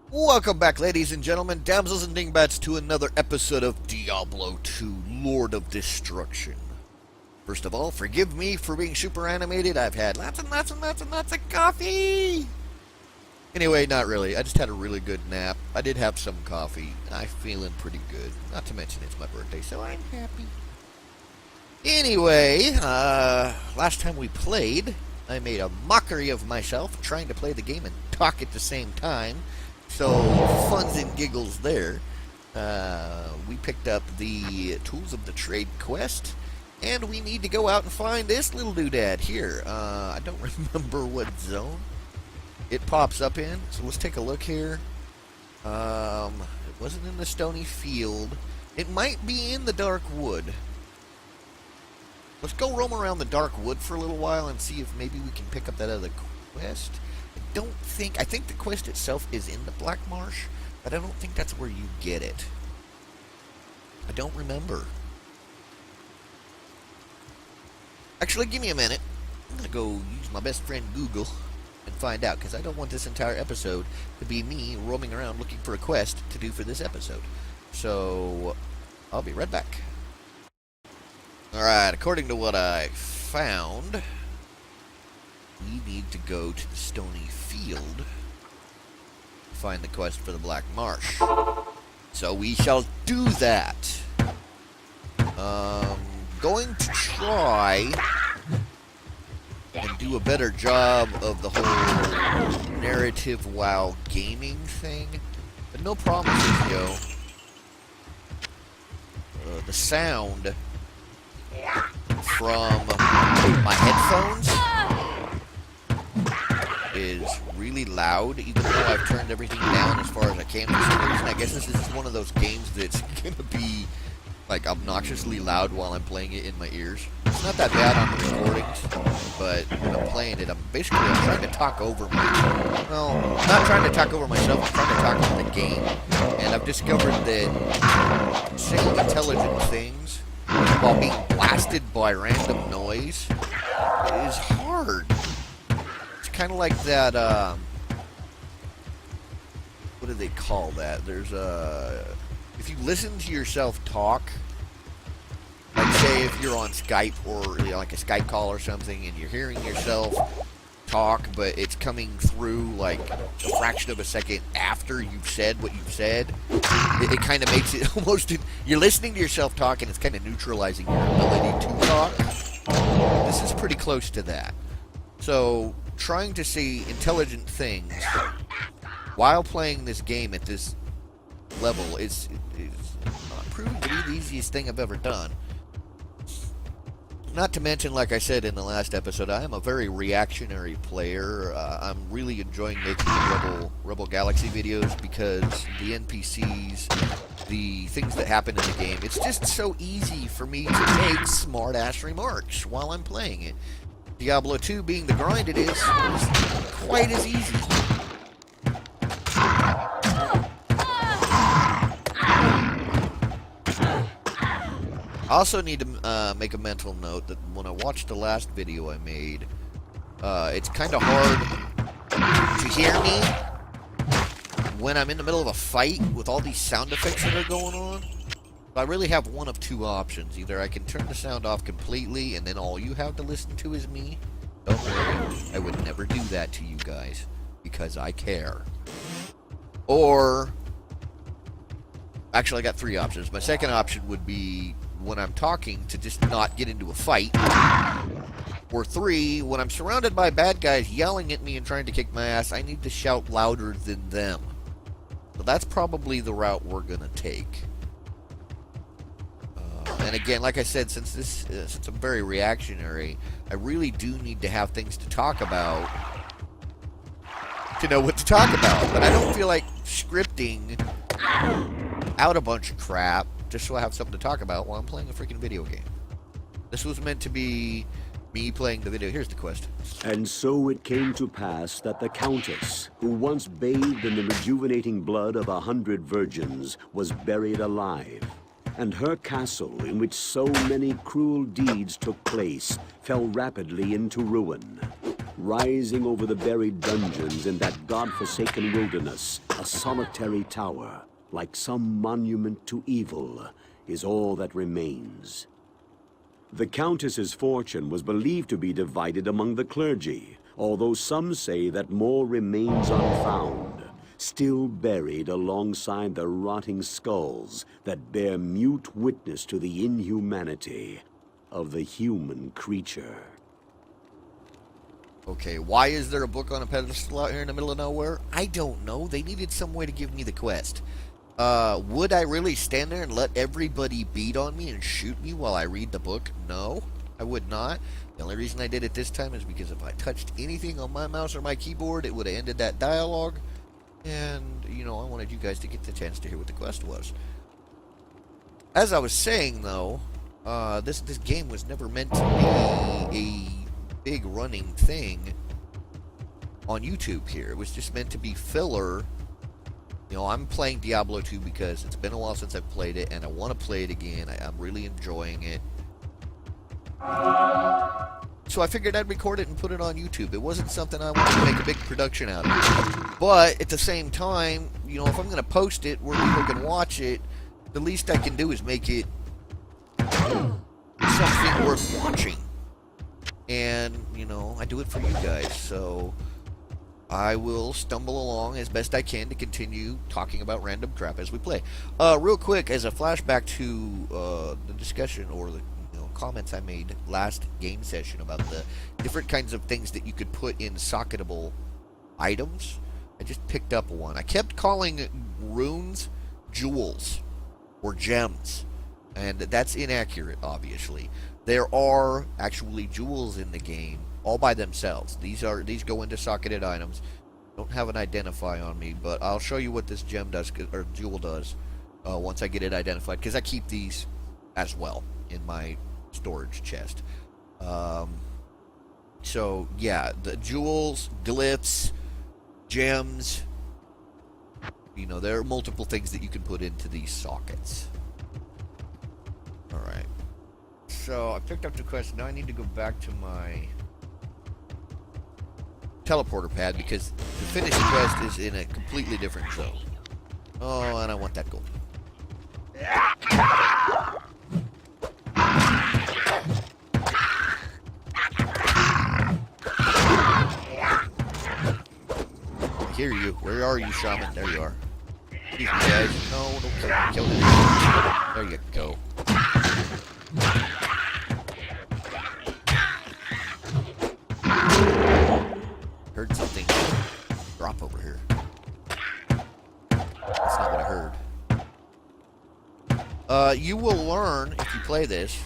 Welcome back, ladies and gentlemen, damsels and dingbats, to another episode of Diablo 2, Lord of Destruction. First of all, forgive me for being super animated. I've had lots and lots of coffee. Anyway, not really. I just had a really good nap. I did have some coffee. I'm feeling pretty good. Not to mention it's my birthday, so I'm happy. Anyway, last time we played, I made a mockery of myself trying to play the game and talk at the same time. So, funs and giggles there. We picked up the Tools of the Trade quest, and we need to go out and find this little doodad here. I don't remember what zone it pops up in, so let's take a look here. It wasn't in the Stony Field. It might be in the Dark Wood. Let's go roam around the Dark Wood for a little while and see if maybe we can pick up that other quest. I think the quest itself is in the Black Marsh, but I don't think that's where you get it. I don't remember. Actually, give me a minute. I'm going to go use my best friend Google and find out, because I don't want this entire episode to be me roaming around looking for a quest to do for this episode. So, I'll be right back. Alright, according to what I found, we need to go to the Stony Field to find the quest for the Black Marsh. So we shall do that. Going to try and do a better job of the whole narrative while gaming thing. But no promises, yo. The sound from my headphones is really loud, even though I've turned everything down as far as I can for some reason. I guess this is just one of those games that's gonna be like obnoxiously loud while I'm playing it in my ears. It's not that bad on the recordings, but when I'm playing it, I'm trying to talk over I'm not trying to talk over myself, I'm trying to talk over the game. And I've discovered that saying intelligent things while being blasted by random noise is hard. Kind of like that, what do they call that? There's if you listen to yourself talk, like say if you're on Skype or like a Skype call or something and you're hearing yourself talk, but it's coming through like a fraction of a second after you've said what you've said, it kind of makes it almost, you're listening to yourself talk and it's kind of neutralizing your ability to talk. This is pretty close to that. So, trying to say intelligent things while playing this game at this level is proving to be the easiest thing I've ever done. Not to mention, like I said in the last episode, I am a very reactionary player. I'm really enjoying making the Rebel Galaxy videos because the NPCs, the things that happen in the game, it's just so easy for me to make smart-ass remarks while I'm playing it. Diablo 2, being the grind it is quite as easy. I also need to make a mental note that when I watched the last video I made, it's kind of hard to hear me when I'm in the middle of a fight with all these sound effects that are going on. I really have one of two options. Either I can turn the sound off completely and then all you have to listen to is me. Don't worry, I would never do that to you guys because I care. Or, actually I got three options. My second option would be when I'm talking to just not get into a fight. Or three, when I'm surrounded by bad guys yelling at me and trying to kick my ass, I need to shout louder than them. So that's probably the route we're gonna take. And again, like I said, since I'm very reactionary, I really do need to have things to talk about to know what to talk about. But I don't feel like scripting out a bunch of crap just so I have something to talk about while I'm playing a freaking video game. This was meant to be me playing the video. Here's the quest. And so it came to pass that the Countess, who once bathed in the rejuvenating blood of 100 virgins, was buried alive. And her castle, in which so many cruel deeds took place, fell rapidly into ruin. rising over the buried dungeons in that godforsaken wilderness, a solitary tower, like some monument to evil, is all that remains. The Countess's fortune was believed to be divided among the clergy, although some say that more remains unfound, still buried alongside the rotting skulls that bear mute witness to the inhumanity of the human creature. Okay, why is there a book on a pedestal out here in the middle of nowhere? I don't know. They needed some way to give me the quest. Would I really stand there and let everybody beat on me and shoot me while I read the book? No, I would not. The only reason I did it this time is because if I touched anything on my mouse or my keyboard, it would have ended that dialogue. And, you know, I wanted you guys to get the chance to hear what the quest was. As I was saying, though, this game was never meant to be a big running thing on YouTube here. It was just meant to be filler. You know, I'm playing Diablo 2 because it's been a while since I've played it, and I want to play it again. I'm really enjoying it. So I figured I'd record it and put it on YouTube. It wasn't something I wanted to make a big production out of. But at the same time, you know, if I'm going to post it where people can watch it, the least I can do is make it something worth watching. And, you know, I do it for you guys, so I will stumble along as best I can to continue talking about random crap as we play. Real quick, as a flashback to the discussion or the comments I made last game session about the different kinds of things that you could put in socketable items, I just picked up one. I kept calling runes jewels or gems, and that's inaccurate, obviously. There are actually jewels in the game all by themselves. These go into socketed items. Don't have an identify on me, but I'll show you what this gem does, or jewel does, once I get it identified, because I keep these as well in my storage chest. So yeah, the jewels, glyphs, gems, you know, there are multiple things that you can put into these sockets. Alright, so I picked up the quest. Now I need to go back to my teleporter pad because the finish quest is in a completely different zone. Oh, and I want that gold. I hear you. Where are you, shaman? There you are. Excuse me, guys. No, don't kill me. There you go. Heard something drop over here. That's not what I heard. You will learn if you play this,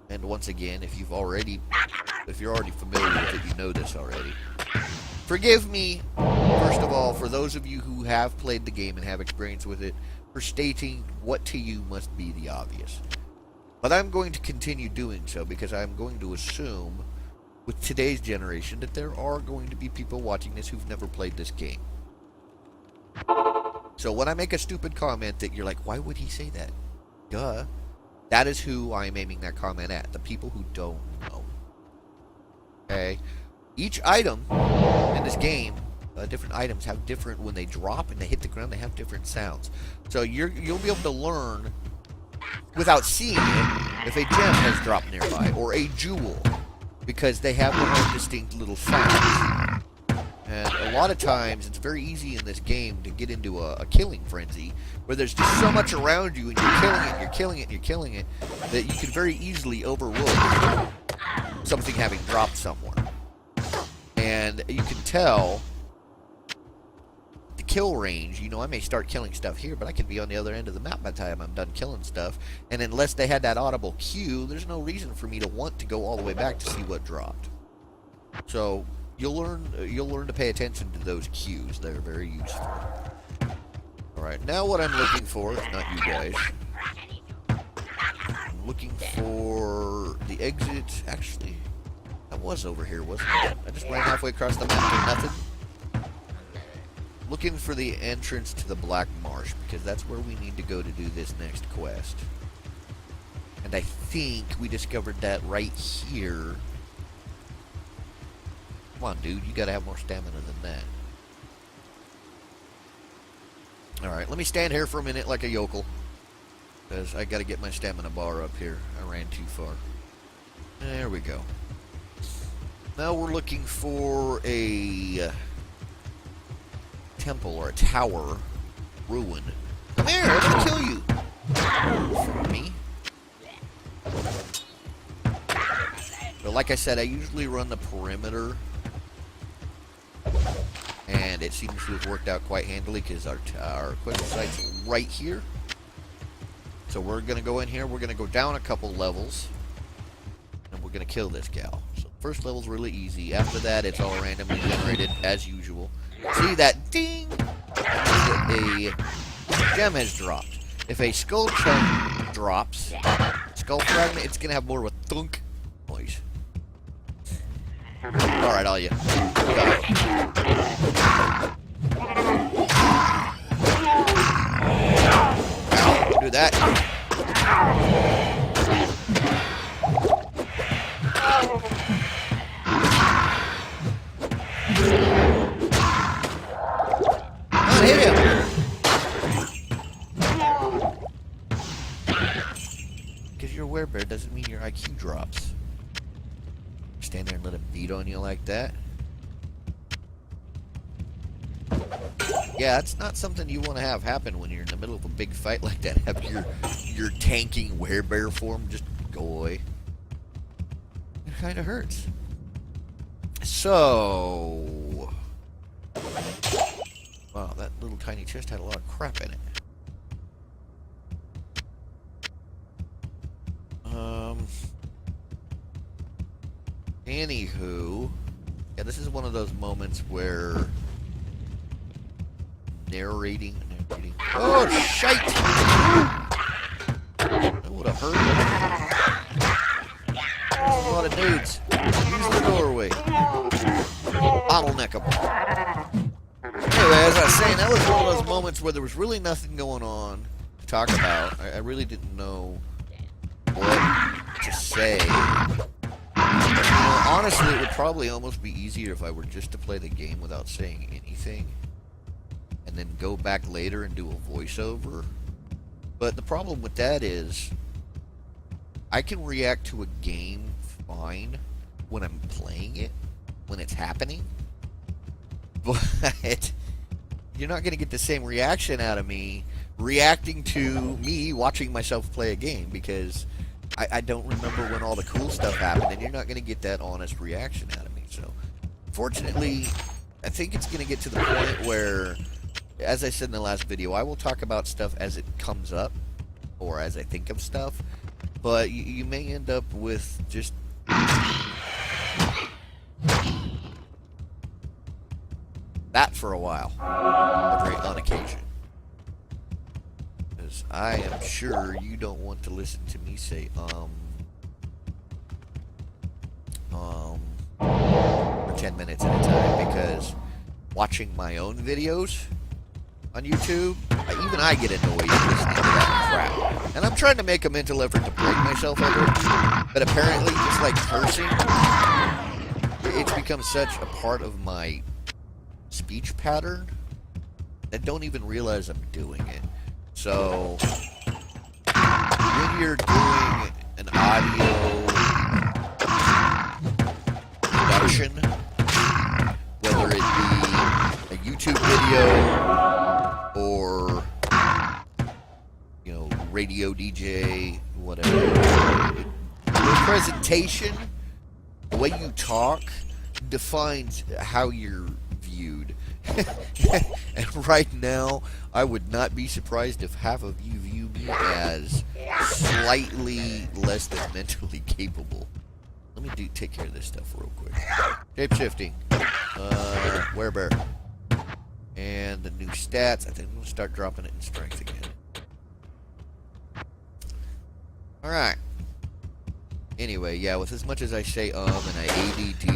and once again, if you're already familiar with it, you know this already. Forgive me, first of all, for those of you who have played the game and have experience with it, for stating what to you must be the obvious. But I'm going to continue doing so because I'm going to assume, with today's generation, that there are going to be people watching this who've never played this game. So when I make a stupid comment that you're like, why would he say that? Duh. That is who I'm aiming that comment at. The people who don't know. Okay? Each item in this game, different items have different, when they drop and they hit the ground, they have different sounds. So you'll be able to learn, without seeing it, if a gem has dropped nearby, or a jewel, because they have their own distinct little sounds. And a lot of times, it's very easy in this game to get into a killing frenzy, where there's just so much around you, and you're killing it, you're killing it, you're killing it, that you can very easily overlook something having dropped somewhere. And you can tell the kill range. You know, I may start killing stuff here, but I can be on the other end of the map by the time I'm done killing stuff. And unless they had that audible cue, there's no reason for me to want to go all the way back to see what dropped. So you'll learn to pay attention to those cues. They're very useful. Alright, now what I'm looking for is not you guys. I'm looking for the exit. Actually, that was over here, wasn't it? I just ran halfway across the map to nothing. Looking for the entrance to the Black Marsh, because that's where we need to go to do this next quest. And I think we discovered that right here. Come on, dude. You gotta have more stamina than that. Alright, let me stand here for a minute like a yokel. Because I gotta get my stamina bar up here. I ran too far. There we go. Now we're looking for a temple or a tower ruin. Come here, I'm gonna kill you. From me. But like I said, I usually run the perimeter. And it seems to have worked out quite handily because our equipment site's right here. So we're going to go in here. We're going to go down a couple levels. And we're going to kill this gal. So first level's really easy. After that, it's all randomly generated as usual. See that ding? A gem has dropped. If a skull chunk drops, skull fragment, it's going to have more of a thunk noise. Alright, all you. Ow, do that. Oh, hit him. Because you're a werebear doesn't mean your IQ drops. Stand there and let him beat on you like that. Yeah, that's not something you want to have happen when you're in the middle of a big fight like that. Have your tanking werebear form just go away. It kind of hurts. So, wow, that little tiny chest had a lot of crap in it. Anywho, yeah, this is one of those moments where narrating. Oh, shite! That would have hurt. A lot of dudes. Use the doorway. Bottleneck them. Anyway, as I was saying, that was one of those moments where there was really nothing going on to talk about. I really didn't know what to say. Honestly, it would probably almost be easier if I were just to play the game without saying anything. And then go back later and do a voiceover. But the problem with that is, I can react to a game fine when I'm playing it, when it's happening. But you're not going to get the same reaction out of me reacting to me watching myself play a game, because I don't remember when all the cool stuff happened, and you're not going to get that honest reaction out of me. So, fortunately, I think it's going to get to the point where, as I said in the last video, I will talk about stuff as it comes up, or as I think of stuff, but you may end up with just that for a while, on occasion. Because I am sure you don't want to listen to me say, for 10 minutes at a time, because watching my own videos on YouTube, even I get annoyed listening to that crap. And I'm trying to make a mental effort to break myself of it, but apparently, just like cursing, it's become such a part of my speech pattern, I don't even realize I'm doing it. So, when you're doing an audio production, whether it be a YouTube video or, you know, radio DJ, whatever, your presentation, the way you talk, defines how you're viewed. And right now, I would not be surprised if half of you view me as slightly less than mentally capable. Let me take care of this stuff real quick. Shape shifting. Werebear. And the new stats. I think I'm going to start dropping it in strength again. Alright. Anyway, yeah, with as much as I say and I ADD,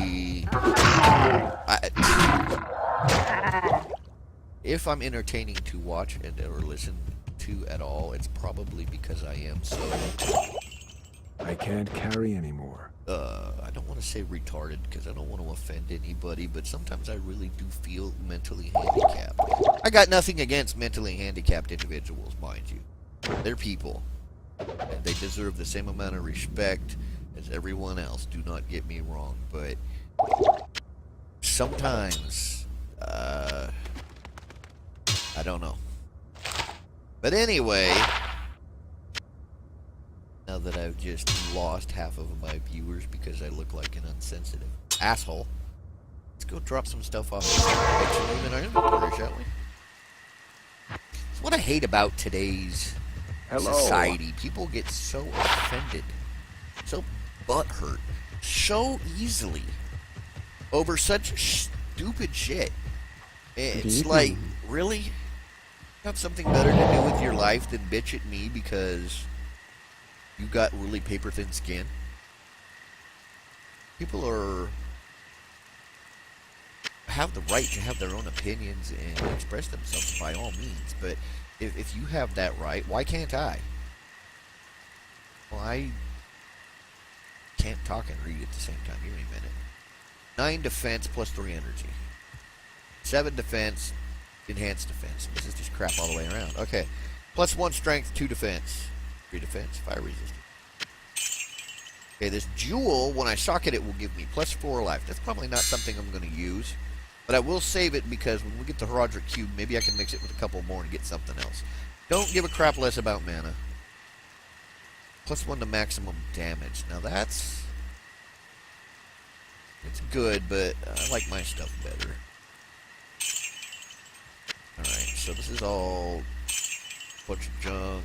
if I'm entertaining to watch and or listen to at all, it's probably because I am so. I can't carry anymore. I don't want to say retarded because I don't want to offend anybody, but sometimes I really do feel mentally handicapped. I got nothing against mentally handicapped individuals, mind you. They're people, and they deserve the same amount of respect as everyone else. Do not get me wrong, but sometimes, I don't know. But anyway, now that I've just lost half of my viewers because I look like an insensitive asshole, let's go drop some stuff off in our inventory, shall we? That's what I hate about today's society. People get so offended, so butthurt, so easily over such stupid shit. It's like, really? You have something better to do with your life than bitch at me because you got really paper thin skin? People have the right to have their own opinions and express themselves by all means, but if you have that right, why can't I? Well, I can't talk and read at the same time. Give me a minute. 9 defense plus 3 energy. 7 defense, enhanced defense. This is just crap all the way around. Okay. Plus 1 strength, 2 defense. 3 defense, fire resistance. Okay, this jewel, when I socket it, will give me plus 4 life. That's probably not something I'm going to use. But I will save it because when we get the Herodric Cube, maybe I can mix it with a couple more and get something else. Don't give a crap less about mana. Plus 1 to maximum damage. Now that's... it's good, but I like my stuff better. Alright, so this is all a bunch of junk.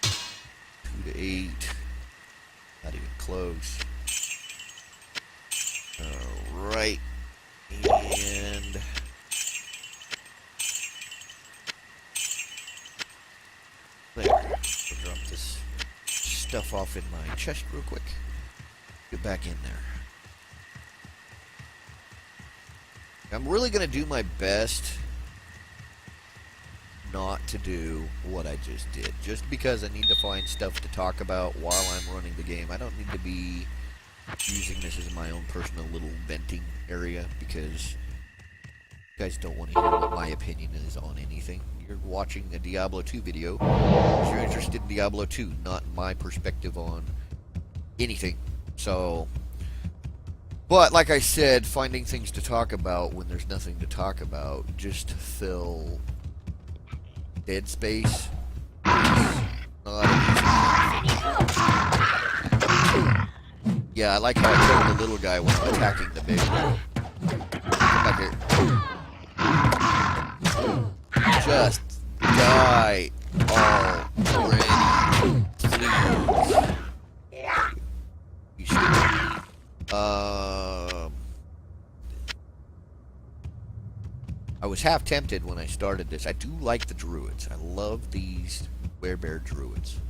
2 to 8. Not even close. Alright. And... there. I'll drop this stuff off in my chest real quick. Get back in there. I'm really going to do my best not to do what I just did. Just because I need to find stuff to talk about while I'm running the game. I don't need to be using this as my own personal little venting area because you guys don't want to hear what my opinion is on anything. You're watching a Diablo 2 video because you're interested in Diablo 2, not my perspective on anything. So, but like I said, finding things to talk about when there's nothing to talk about just to fill dead space. Yeah, I like how I killed the little guy when I'm attacking the big one. Come back here. Just die already, please. You stupid. I was half tempted when I started this. I do like the druids. I love these werebear druids.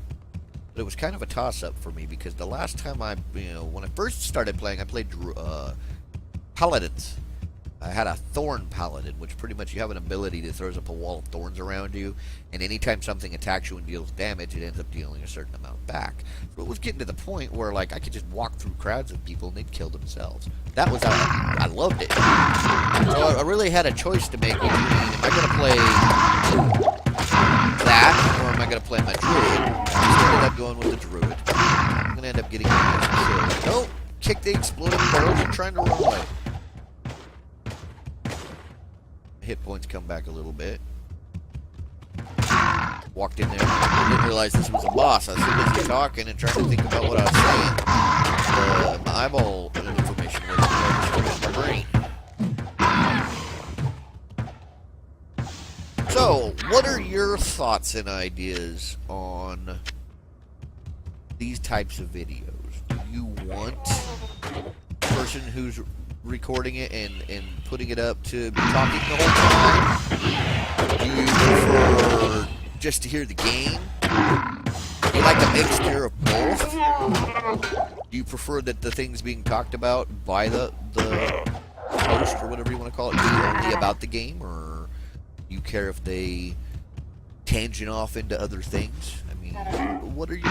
But it was kind of a toss-up for me because the last time when I first started playing, I played paladins. I had a thorn paladin, which pretty much you have an ability that throws up a wall of thorns around you, and anytime something attacks you and deals damage, it ends up dealing a certain amount back. So it was getting to the point where, like, I could just walk through crowds of people and they'd kill themselves. That was I loved it. So I really had a choice to make between, am I going to play that, or am I going to play my druid? I just ended up going with the druid. I'm going to end up getting my kill. Nope, kick the exploding balls and trying to run away. Hit points come back a little bit. Walked in there. I didn't realize this was a boss. I was so busy talking and trying to think about what I was saying. My eyeball information was in my brain. So, what are your thoughts and ideas on these types of videos? Do you want a person who's recording it and putting it up to be talking the whole time? Do you prefer just to hear the game? Do you like a mixture of both? Do you prefer that the things being talked about by the host or whatever you want to call it be only about the game, or do you care if they tangent off into other things? I mean, what are your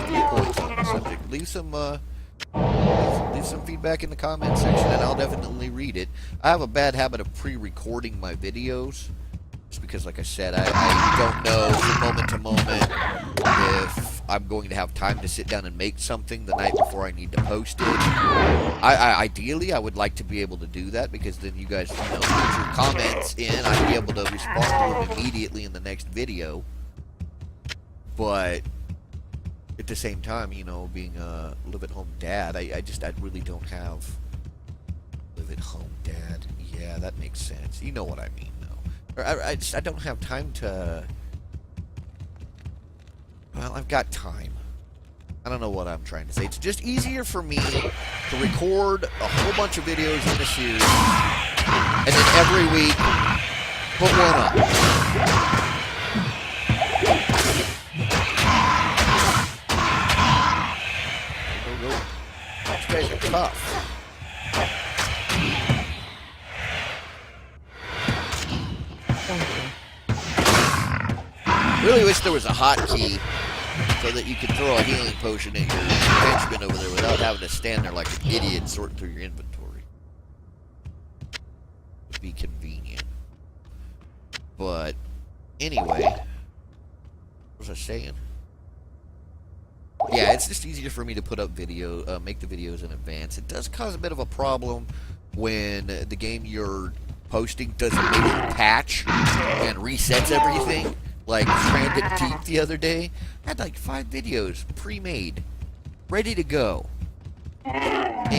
viewpoints on the subject? Leave some Leave some feedback in the comment section, and I'll definitely read it. I have a bad habit of pre-recording my videos, just because, like I said, I don't know from moment to moment if I'm going to have time to sit down and make something the night before I need to post it. Ideally, I would like to be able to do that, because then you guys, put your comments in, I'd be able to respond to them immediately in the next video. But at the same time, being a live-at-home dad, I really don't have live-at-home dad. Yeah, that makes sense. You know what I mean, though. I don't have time to... Well, I've got time. I don't know what I'm trying to say. It's just easier for me to record a whole bunch of videos in a series, and then every week, put one up. You guys are tough. Really wish there was a hotkey so that you could throw a healing potion at your henchman over there without having to stand there like an idiot sorting through your inventory. Would be convenient. But anyway, what was I saying? Yeah, it's just easier for me to put up make the videos in advance. It does cause a bit of a problem when the game you're posting doesn't make a patch and resets everything. Like Stranded Deep the other day, I had like 5 videos pre-made, ready to go. And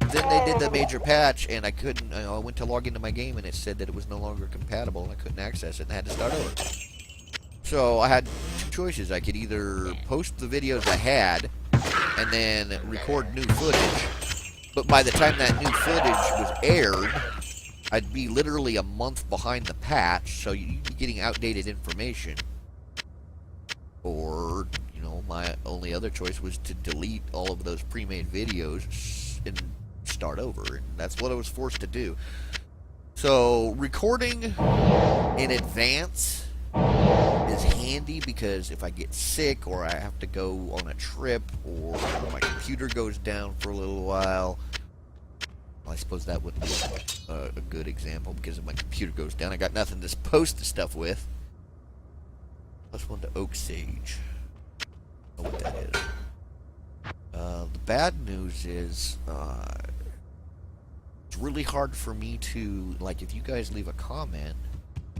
then they did the major patch, and I couldn't, I went to log into my game, and it said that it was no longer compatible, and I couldn't access it, and I had to start over. So I had 2 choices. I could either post the videos I had, and then record new footage. But by the time that new footage was aired, I'd be literally a month behind the patch, so you'd be getting outdated information. Or, my only other choice was to delete all of those pre-made videos and start over, and that's what I was forced to do. So, recording in advance is handy, because if I get sick, or I have to go on a trip, or my computer goes down for a little while... Well, I suppose that would be a good example, because if my computer goes down, I got nothing to post the stuff with. Let's go into Oak Sage. I don't know what that is. The bad news is, it's really hard for me to, like, if you guys leave a comment,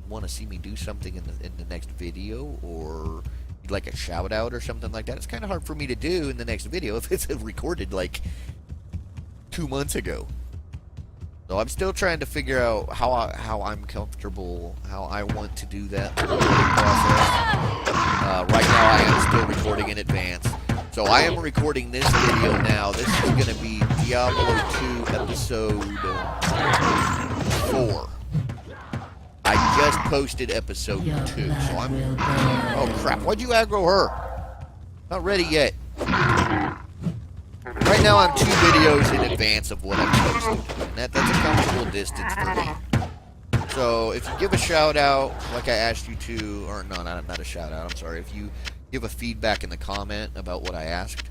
want to see me do something in the next video, or you'd like a shout out or something like that, it's kind of hard for me to do in the next video if it's recorded like 2 months ago. So I'm still trying to figure out how I'm comfortable, how I want to do that process. Right now I am still recording in advance. So I am recording this video now. This is going to be Diablo 2 episode 4. I just posted episode 2, so I'm... Oh crap, why'd you aggro her? Not ready yet. Right now I'm 2 videos in advance of what I'm posting, and that's a comfortable distance for me. So if you give a shout out, like I asked you to, or no, not a shout out, I'm sorry, if you give a feedback in the comment about what I asked,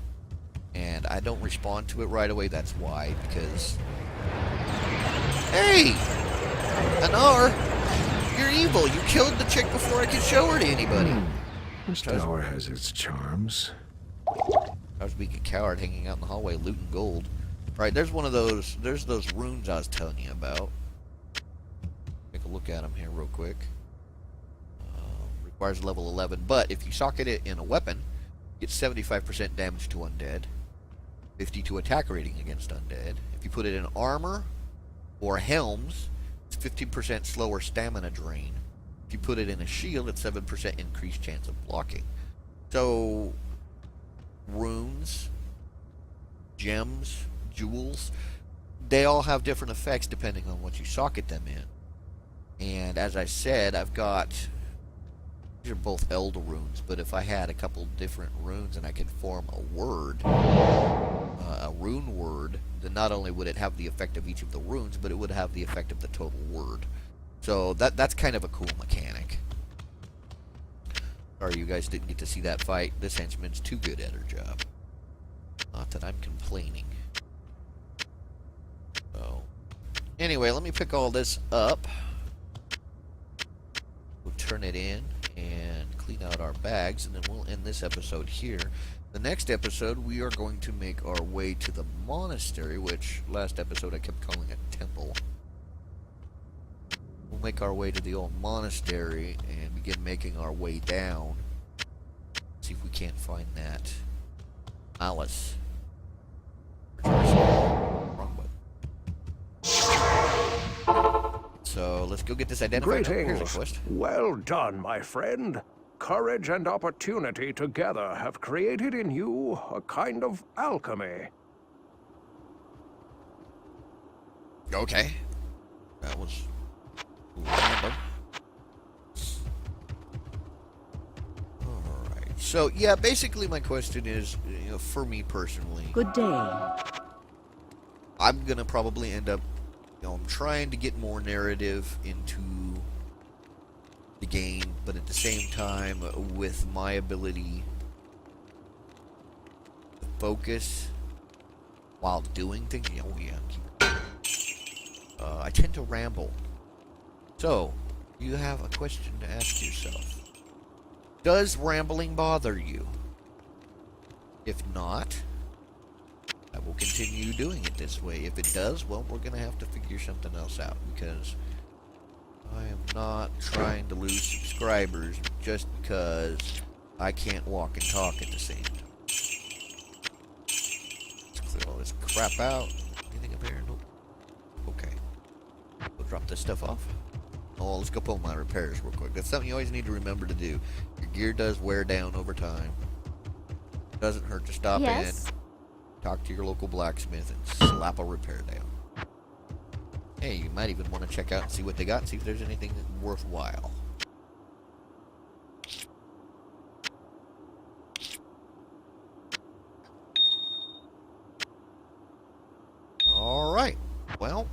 and I don't respond to it right away, that's why, because... Hey! Anar! You're evil! You killed the chick before I could show her to anybody! This tower has its charms. I was being a coward hanging out in the hallway looting gold. Right, there's one of those, there's those runes I was telling you about. Take a look at them here real quick. Requires level 11, but if you socket it in a weapon, you get 75% damage to undead, 52 attack rating against undead. If you put it in armor or helms, it's 15% slower stamina drain. If you put it in a shield, it's 7% increased chance of blocking. So, runes, gems, jewels, they all have different effects depending on what you socket them in. And as I said, I've got... These are both Elder runes, but if I had a couple different runes and I could form a word, a rune word, then not only would it have the effect of each of the runes, but it would have the effect of the total word. So that's kind of a cool mechanic. Sorry you guys didn't get to see that fight. This henchman's too good at her job. Not that I'm complaining. So, anyway, let me pick all this up. We'll turn it in and clean out our bags, and then we'll end this episode here. The next episode, we are going to make our way to the monastery, which last episode I kept calling a temple. We'll make our way to the old monastery and begin making our way down. See if we can't find that Alice. Wrong button. So let's go get this identified. Here's a Greetings. quest. Well done, my friend. Courage and opportunity together have created in you a kind of alchemy. Okay. That was random. Alright. So, yeah, basically my question is, for me personally, Good day. I'm gonna probably end up, I'm trying to get more narrative into the game, but at the same time, with my ability to focus while doing things, I tend to ramble. So, you have a question to ask yourself. Does rambling bother you? If not, I will continue doing it this way. If it does, well, we're going to have to figure something else out, because I am not trying to lose subscribers just because I can't walk and talk at the same time. Let's clear all this crap out. Anything up here? Nope. Okay. We'll drop this stuff off. Oh, let's go pull my repairs real quick. That's something you always need to remember to do. Your gear does wear down over time. It doesn't hurt to stop in, talk to your local blacksmith, and slap a repair down. Hey, you might even want to check out and see what they got and see if there's anything worthwhile. Alright, well,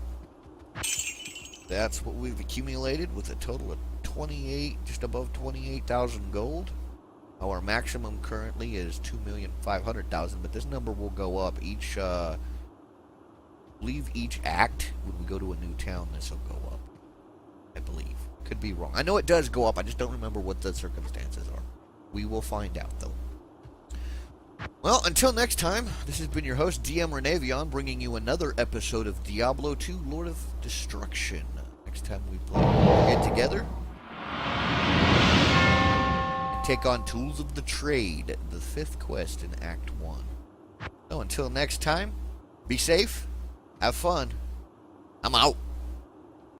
that's what we've accumulated with a total of 28, just above 28,000 gold. Our maximum currently is 2,500,000, but this number will go up each, believe each act, when we go to a new town, this will go up. I believe. Could be wrong. I know it does go up, I just don't remember what the circumstances are. We will find out, though. Well, until next time, this has been your host, DM Renavion, bringing you another episode of Diablo 2, Lord of Destruction. Next time we play, we'll get together and take on Tools of the Trade, the 5th quest in Act 1. So until next time, be safe, have fun. I'm out.